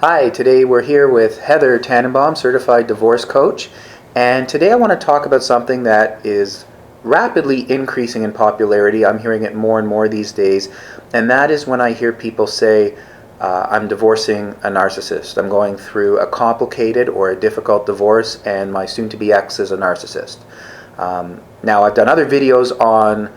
Hi, today we're here with Heather Tannenbaum, Certified Divorce Coach, and today I want to talk about something that is rapidly increasing in popularity. I'm hearing it more and more these days, and that is when I hear people say, I'm divorcing a narcissist. I'm going through a complicated or a difficult divorce, and my soon-to-be ex is a narcissist. Now, I've done other videos on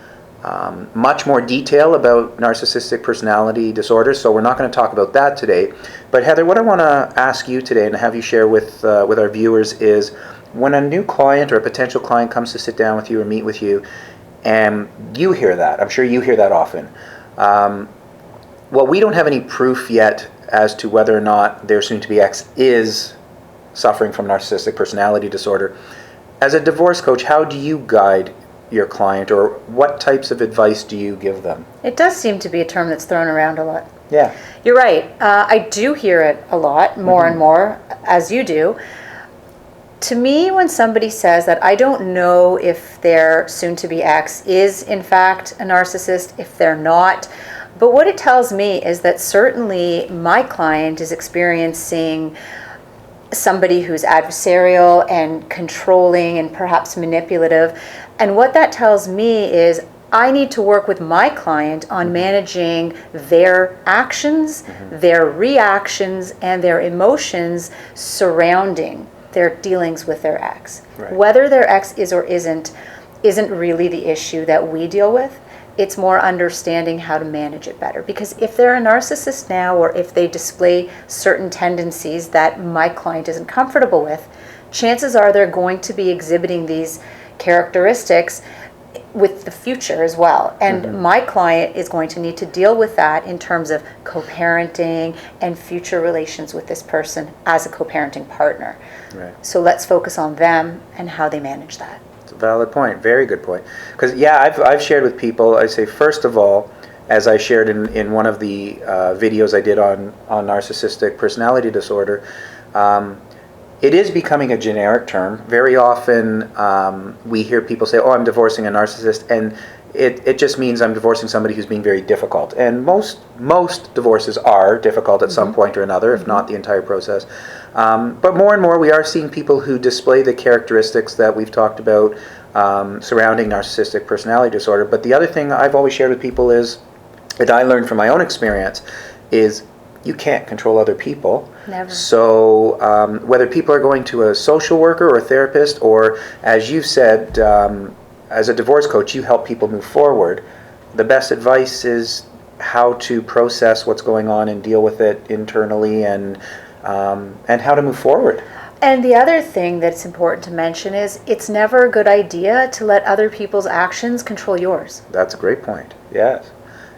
much more detail about narcissistic personality disorders, so we're not going to talk about that today. But Heather, what I want to ask you today and have you share with our viewers is, when a new client or a potential client comes to sit down with you or meet with you, and you hear that, I'm sure you hear that often, well, we don't have any proof yet as to whether or not their soon-to-be ex is suffering from narcissistic personality disorder. As a divorce coach, how do you guide your client, or what types of advice do you give them? It does seem to be a term that's thrown around a lot. Yeah. You're right. I do hear it a lot, more and more, as you do. To me, when somebody says that, I don't know if their soon-to-be ex is, in fact, a narcissist, if they're not. But what it tells me is that certainly my client is experiencing somebody who's adversarial and controlling and perhaps manipulative. And what that tells me is I need to work with my client on managing their actions, their reactions, and their emotions surrounding their dealings with their ex. Right. Whether their ex is or isn't really the issue that we deal with. It's more understanding how to manage it better. Because if they're a narcissist now, or if they display certain tendencies that my client isn't comfortable with, chances are they're going to be exhibiting these characteristics with the future as well. And my client is going to need to deal with that in terms of co-parenting and future relations with this person as a co-parenting partner. Right. So let's focus on them and how they manage that. Valid point. Very good point. Because I've shared with people, I say, first of all, as I shared in one of the videos I did on narcissistic personality disorder, it is becoming a generic term. Very often we hear people say, oh, I'm divorcing a narcissist, and it just means I'm divorcing somebody who's being very difficult. And most divorces are difficult at some point or another, if not the entire process. But more and more we are seeing people who display the characteristics that we've talked about surrounding narcissistic personality disorder. But the other thing I've always shared with people is, that I learned from my own experience, is you can't control other people. Never. So whether people are going to a social worker or a therapist, or as you said, as a divorce coach, you help people move forward, the best advice is how to process what's going on and deal with it internally, and how to move forward. And the other thing that's important to mention is it's never a good idea to let other people's actions control yours. That's a great point. Yes.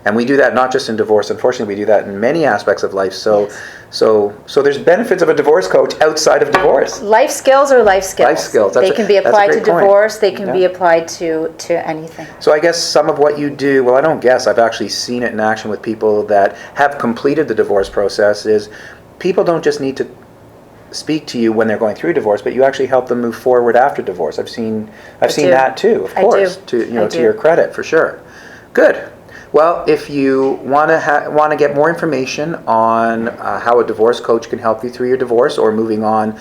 And we do that not just in divorce. Unfortunately, we do that in many aspects of life. So, Yes. so there's benefits of a divorce coach outside of divorce. Life skills are life skills. Life skills. They can be that's a applied to great point. divorce. They can be Yeah. applied to anything. So I guess some of what you do, well, I don't guess, I've actually seen it in action with people that have completed the divorce process, is people don't just need to speak to you when they're going through divorce, but you actually help them move forward after divorce. I've seen do. that too, of I course, do. to your credit, for sure. Good. Well, if you want to get more information on how a divorce coach can help you through your divorce, or moving on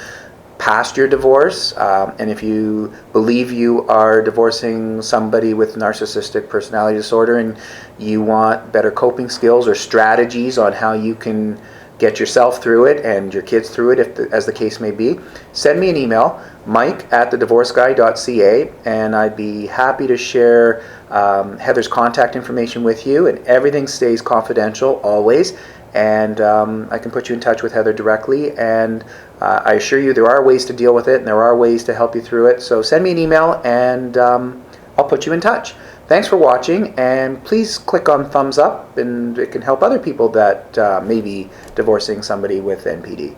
past your divorce, and if you believe you are divorcing somebody with narcissistic personality disorder and you want better coping skills or strategies on how you can get yourself through it and your kids through it, as the case may be, send me an email, mike@thedivorceguy.ca, and I'd be happy to share Heather's contact information with you, and everything stays confidential always, and I can put you in touch with Heather directly, and I assure you there are ways to deal with it, and there are ways to help you through it. So send me an email, and I'll put you in touch. Thanks for watching, and please click on thumbs up, and it can help other people that may be divorcing somebody with NPD.